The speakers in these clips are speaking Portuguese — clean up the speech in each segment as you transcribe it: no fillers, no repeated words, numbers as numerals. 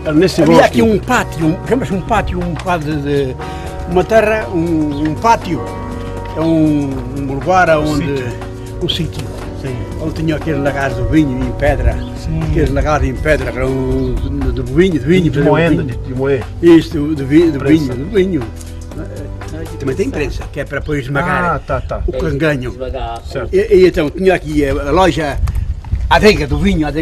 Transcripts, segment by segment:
Era nesse Havia aqui um pátio, chama-se um pátio, de uma terra, um pátio. É um lugar onde... Um sítio. Onde tinha aqueles lagares do vinho em pedra. Sim. Aqueles lagares em pedra, que eram de vinho. De moenda, de moer. Isto, do vinho. Também tem prensa, que é para depois esmagar o canganho. E então tinha aqui a loja, a adega do vinho, é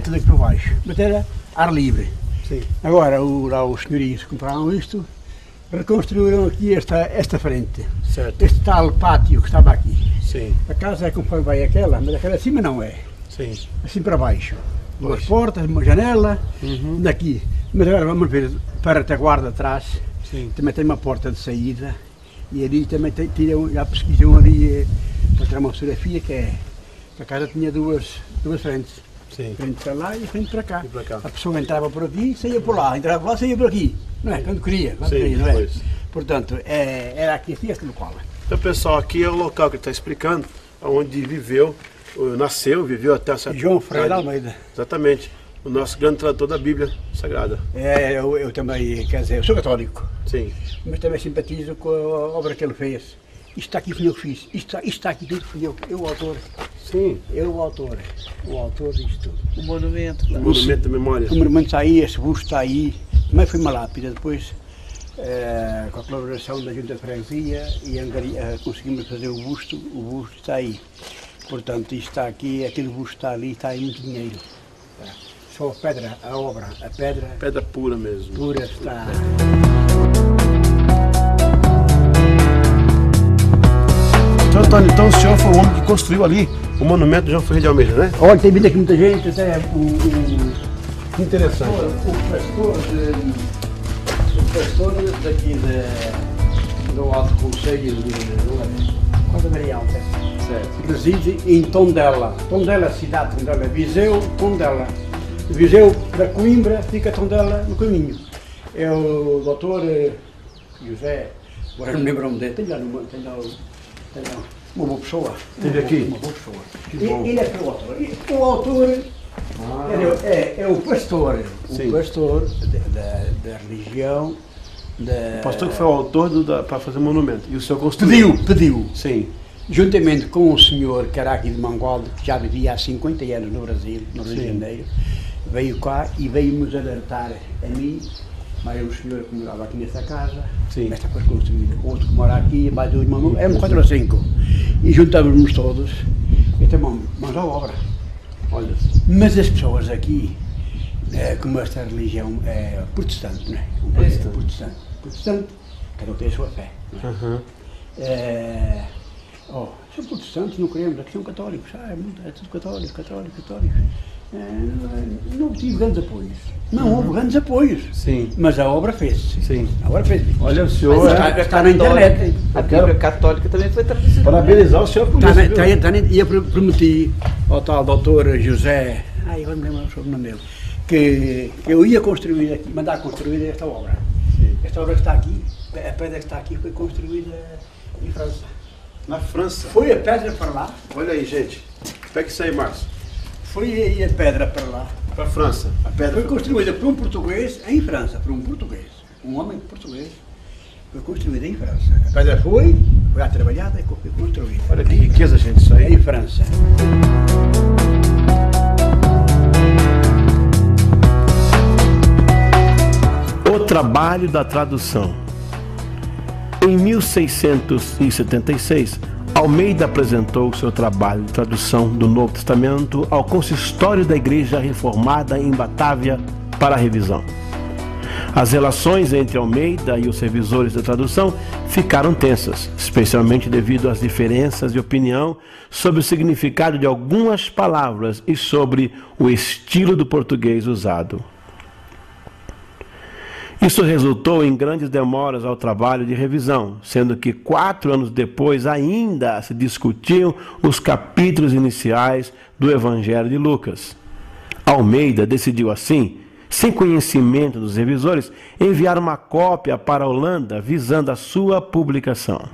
tudo aqui por baixo. Mas era ar livre. Sim. Agora lá os senhorios compraram isto, reconstruíram aqui esta frente. Certo. Este tal pátio que estava aqui. Sim. A casa é conforme vai aquela, mas aquela acima não é. Sim. Assim para baixo. Duas portas, uma janela, daqui. Mas agora vamos ver para a retaguarda atrás. Sim. Também tem uma porta de saída. E ali também já pesquisam ali para tirar uma fotografia que a casa tinha duas frentes. Sim. Frente para lá e frente para cá. E para cá. A pessoa entrava por aqui e saía por lá. Entrava por lá e saía por aqui. Não é? Quando queria. Sim, não é? pois. Portanto, era aqui assim este local. Então, pessoal, aqui é o local que ele está explicando, onde viveu até essa João Ferreira Almeida. Exatamente. O nosso grande tradutor da Bíblia Sagrada. Eu também, quer dizer, eu sou católico. Sim. Mas também simpatizo com a obra que ele fez. Isto está aqui fui eu que fiz. Isto está aqui tudo fui eu o autor. Sim. Eu o autor disto tudo. O monumento. O monumento da memória. O monumento está aí, esse busto está aí. Também foi uma lápide. Depois, com a colaboração da Junta de Freguesia, conseguimos fazer o busto está aí. Portanto, isto está aqui, aquele busto está ali, está aí muito dinheiro. Só a pedra, a obra, a pedra... Pedra pura mesmo. Pura está... Então, Antônio, então o senhor foi o homem que construiu ali o monumento do João Ferreira de Almeida, né? Olha, tem vindo aqui muita gente, até Que interessante. o pastor daqui do Alto Conselho de Quase Maria Alta. Certo. Reside em Tondela. Tondela, cidade, Tondela, Viseu, Tondela. Viseu da Coimbra, fica Tondela no caminho. É o doutor José, agora não me lembro o nome dele, tem lá uma boa pessoa. Teve aqui? Uma boa pessoa. Ele é que é o autor. O autor é o pastor. Sim. O pastor da religião. O pastor que foi o autor para fazer o monumento. E o senhor construiu? Pediu. Sim. Juntamente com o senhor que era aqui de Mangualde, que já vivia há 50 anos no Brasil, no Rio de Janeiro, veio cá e veio-nos alertar a mim, mais um senhor que morava aqui nessa casa, esta foi construída, outro que mora aqui, mais dois irmãos, éramos 4 ou 5, e juntávamos todos, e até mãos à obra. Olha. Mas as pessoas aqui, como esta religião é protestante, não é? Protestante, cada um tem a sua fé. Não é? São protestantes, não queremos, aqui são católicos, é tudo católico. Não tive grandes apoios. Não houve grandes apoios. Sim. Mas a obra fez-se. Sim. A obra fez-se. Olha, o senhor está na internet. A Bíblia Católica também foi traduzida. Parabenizar o senhor por isso. E eu prometi ao tal doutor José, agora me lembro sobre o nome dele, que eu ia construir aqui, mandar construir esta obra. Sim. Esta obra que está aqui, a pedra que está aqui foi construída em França. Na França? Foi a pedra para lá. Olha aí, gente. Pega isso aí, Márcio. Foi a pedra para lá. Para a França. A pedra foi construída por um português em França, por um português. Um homem português. Foi construída em França. A pedra foi lá trabalhada e foi construída. Olha que riqueza, gente, isso aí. Em França. O trabalho da tradução. Em 1676, Almeida apresentou seu trabalho de tradução do Novo Testamento ao consistório da Igreja Reformada em Batávia para revisão. As relações entre Almeida e os revisores da tradução ficaram tensas, especialmente devido às diferenças de opinião sobre o significado de algumas palavras e sobre o estilo do português usado. Isso resultou em grandes demoras ao trabalho de revisão, sendo que 4 anos depois ainda se discutiam os capítulos iniciais do Evangelho de Lucas. Almeida decidiu assim, sem conhecimento dos revisores, enviar uma cópia para a Holanda visando a sua publicação.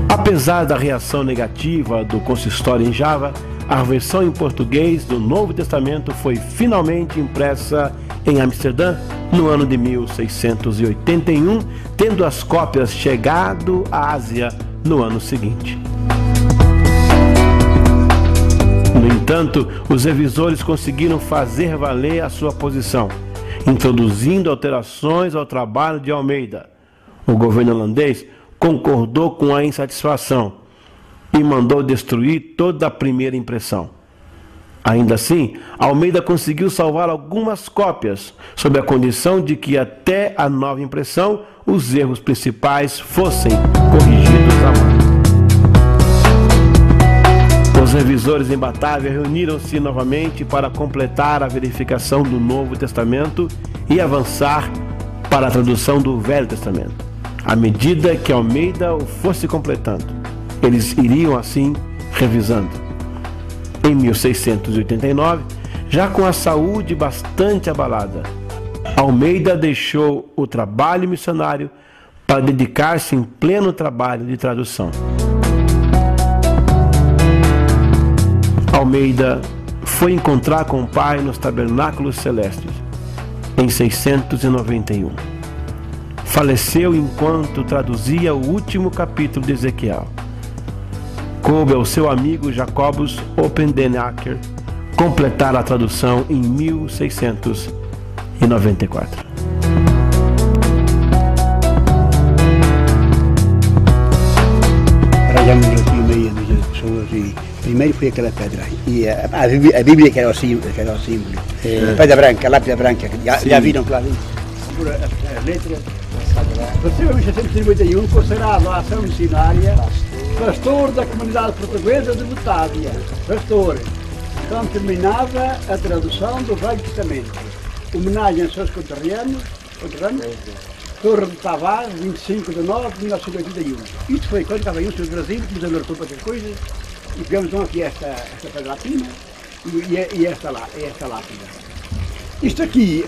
Apesar da reação negativa do consistório em Java, a versão em português do Novo Testamento foi finalmente impressa em Amsterdã no ano de 1681, tendo as cópias chegado à Ásia no ano seguinte. No entanto, os revisores conseguiram fazer valer a sua posição, introduzindo alterações ao trabalho de Almeida. O governo holandês concordou com a insatisfação e mandou destruir toda a primeira impressão. Ainda assim, Almeida conseguiu salvar algumas cópias, sob a condição de que até a nova impressão os erros principais fossem corrigidos à mão. Os revisores em Batávia reuniram-se novamente para completar a verificação do Novo Testamento e avançar para a tradução do Velho Testamento. À medida que Almeida o fosse completando, eles iriam assim revisando. Em 1689, já com a saúde bastante abalada, Almeida deixou o trabalho missionário para dedicar-se em pleno trabalho de tradução. Almeida foi encontrar com o Pai nos Tabernáculos Celestes, em 691. Faleceu enquanto traduzia o último capítulo de Ezequiel. Coube ao seu amigo Jacobus Oppendenacker completar a tradução em 1694. Raiamos aqui o meio das pessoas e primeiro foi aquela pedra. E a Bíblia que era o símbolo. A pedra branca, a lápide branca. Já viram que lá dentro? A letra. Nasceu em 1651, considerado a ação missionária, pastor da comunidade portuguesa de Batávia. Pastor. Então terminava a tradução do Velho Testamento. Homenagem aos seus conterrâneos, Torre de Tavares, 25 de nove de 1981. Isto foi quando estava aí o Sr. Brasil, que nos alertou para outras coisas, e pegamos então aqui esta pedratina e esta lápide. Isto aqui,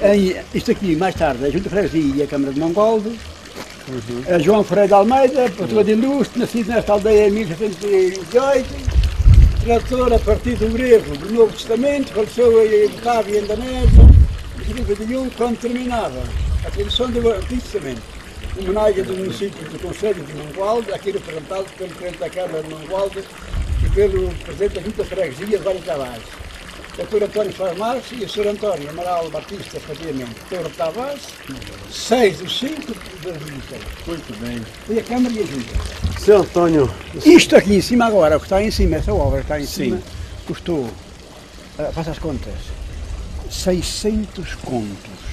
mais tarde, a Junta de Freguesia e a Câmara de Mongoldo, João Ferreira de Almeida, pastor de Ilustre, nascido nesta aldeia em 1728, tradutor a partir do grego do Novo Testamento, faleceu em Batávia, Indonésia, em 1991, quando terminava a tradução do Antigo Testamento. Homenagem do município do Conselho de Mangualde, aqui representado pelo presidente da Câmara de Mangualde e pelo presidente da Junta de Freguesia, Vário Tavares. O Dr. António Farmás e o Sr. António Amaral Batista, efetivamente. Torre de Tavares, 6 de 5 de 2006. Muito bem. E a Câmara e a Junta. Sr. Antônio... Isto aqui em cima agora, o que está em cima, essa obra que está em cima, custou, faça as contas, 600 contos.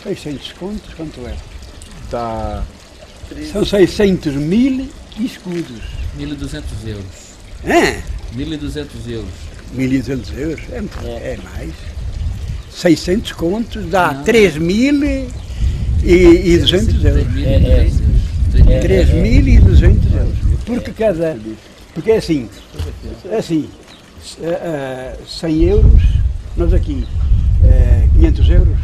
600 contos, quanto é? São 600 mil escudos. 1.200 euros. É? 1.200 euros. 1.200 euros? É mais. 600 contos dá 3.200 euros. 3.200 euros. Porque é assim, 100 euros, nós aqui, 500 euros,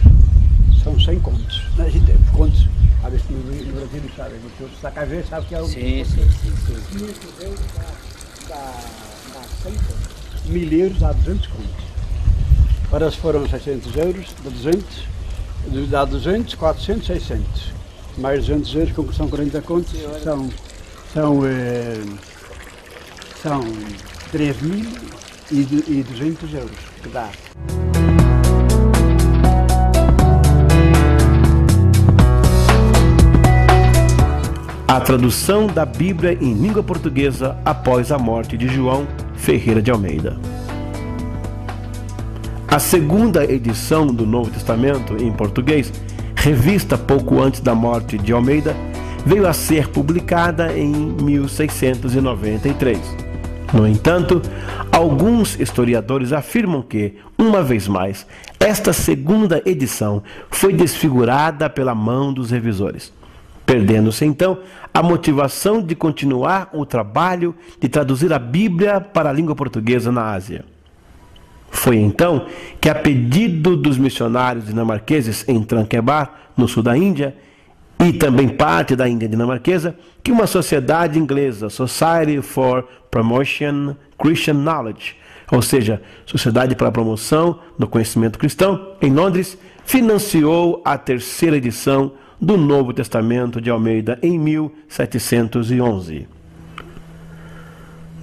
são 100 contos. A gente tem contos, a ver se no Brasil não sabe, porque se está cá a ver, sabe que é o... Sim. 500 euros dá 100 contos. 1.000 euros dá 200 contos. Ora, se foram 600 euros, dá 200, 400, 600. Mais 200 euros, como são 40 contos, são 3.200 euros que dá. A tradução da Bíblia em língua portuguesa após a morte de João Ferreira de Almeida. A segunda edição do Novo Testamento em português, revista pouco antes da morte de Almeida, veio a ser publicada em 1693. No entanto, alguns historiadores afirmam que, uma vez mais, esta segunda edição foi desfigurada pela mão dos revisores, perdendo-se então a motivação de continuar o trabalho de traduzir a Bíblia para a língua portuguesa na Ásia. Foi então que, a pedido dos missionários dinamarqueses em Tranquebar, no sul da Índia, e também parte da Índia dinamarquesa, que uma sociedade inglesa, Society for Promotion Christian Knowledge, ou seja, Sociedade para a Promoção do Conhecimento Cristão, em Londres, financiou a terceira edição do Novo Testamento de Almeida em 1711.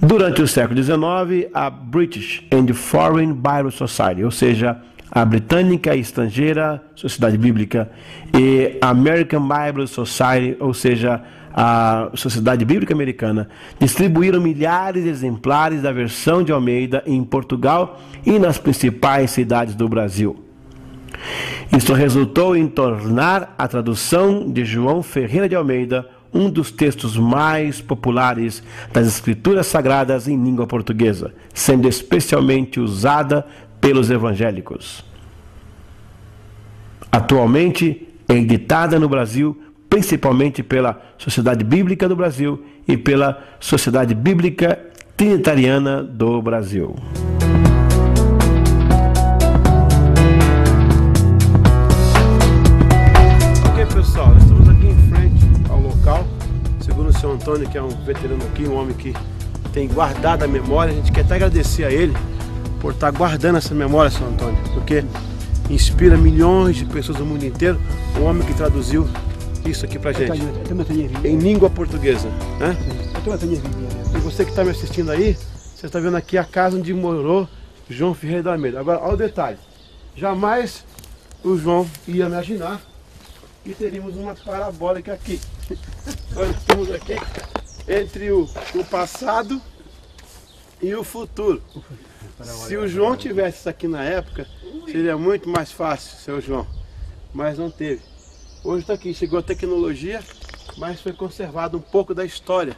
Durante o século XIX, a British and Foreign Bible Society, ou seja, a Britânica e Estrangeira Sociedade Bíblica, e a American Bible Society, ou seja, a Sociedade Bíblica Americana, distribuíram milhares de exemplares da versão de Almeida em Portugal e nas principais cidades do Brasil. Isso resultou em tornar a tradução de João Ferreira de Almeida um dos textos mais populares das Escrituras Sagradas em língua portuguesa, sendo especialmente usada pelos evangélicos. Atualmente é editada no Brasil principalmente pela Sociedade Bíblica do Brasil e pela Sociedade Bíblica Trinitariana do Brasil. Ok, pessoal, estamos aqui em frente ao local. Segundo o seu Antônio, que é um veterano aqui, um homem que tem guardado a memória, a gente quer até agradecer a ele por estar guardando essa memória, seu Antônio, porque inspira milhões de pessoas do mundo inteiro. Um homem que traduziu isso aqui pra gente em língua portuguesa, né? E você que está me assistindo aí, você está vendo aqui a casa onde morou João Ferreira de Almeida. Agora, olha o detalhe, jamais o João ia imaginar que teríamos uma parabólica aqui. Nós estamos aqui entre o passado e o futuro. Se o João tivesse isso aqui na época, seria muito mais fácil, seu João, mas não teve. Hoje está aqui, chegou a tecnologia, mas foi conservado um pouco da história,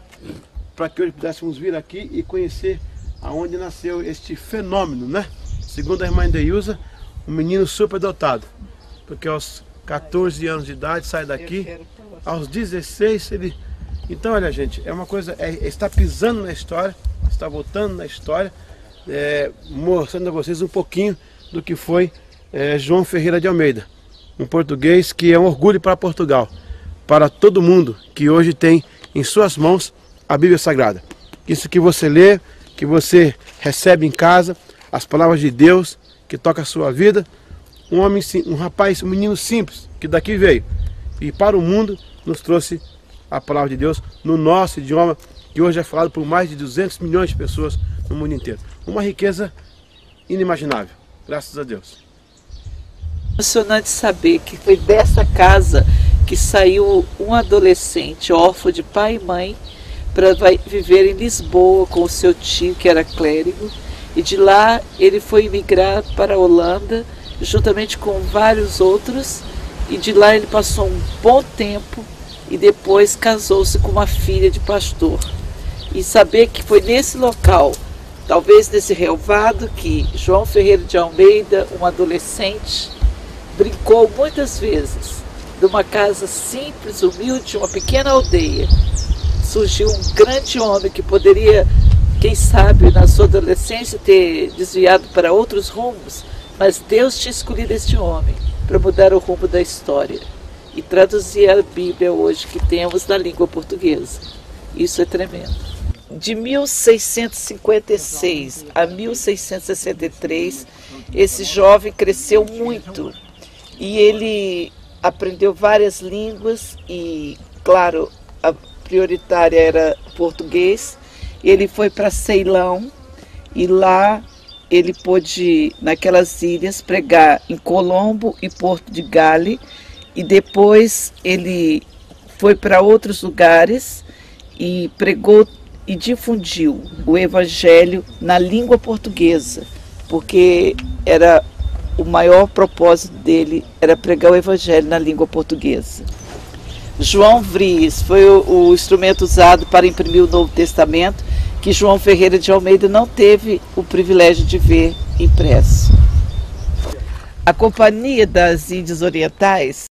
para que hoje pudéssemos vir aqui e conhecer aonde nasceu este fenômeno, né? Segundo a irmã Indeusa, um menino superdotado, porque aos 14 anos de idade sai daqui, aos 16 ele... Então, olha gente, é uma coisa, está pisando na história, está voltando na história, mostrando a vocês um pouquinho do que foi João Ferreira de Almeida. Um português que é um orgulho para Portugal, para todo mundo que hoje tem em suas mãos a Bíblia Sagrada. Isso que você lê, que você recebe em casa, as palavras de Deus que toca a sua vida. Um homem, um rapaz, um menino simples que daqui veio e para o mundo nos trouxe a palavra de Deus no nosso idioma, que hoje é falado por mais de 200 milhões de pessoas no mundo inteiro. Uma riqueza inimaginável, graças a Deus. Emocionante saber que foi dessa casa que saiu um adolescente órfão de pai e mãe para viver em Lisboa com o seu tio, que era clérigo, e de lá ele foi emigrar para a Holanda juntamente com vários outros, e de lá ele passou um bom tempo e depois casou-se com uma filha de pastor. E saber que foi nesse local, talvez nesse relvado, que João Ferreira de Almeida, um adolescente, brincou muitas vezes de uma casa simples, humilde, uma pequena aldeia. Surgiu um grande homem que poderia, quem sabe, na sua adolescência ter desviado para outros rumos, mas Deus tinha escolhido este homem para mudar o rumo da história e traduzir a Bíblia hoje que temos na língua portuguesa. Isso é tremendo. De 1656 a 1663, esse jovem cresceu muito. E ele aprendeu várias línguas e, claro, a prioritária era português. Ele foi para Ceilão e lá ele pôde, naquelas ilhas, pregar em Colombo e Porto de Gale. E depois ele foi para outros lugares e pregou e difundiu o Evangelho na língua portuguesa, porque era... O maior propósito dele era pregar o Evangelho na língua portuguesa. João Vries foi o instrumento usado para imprimir o Novo Testamento, que João Ferreira de Almeida não teve o privilégio de ver impresso. A Companhia das Índias Orientais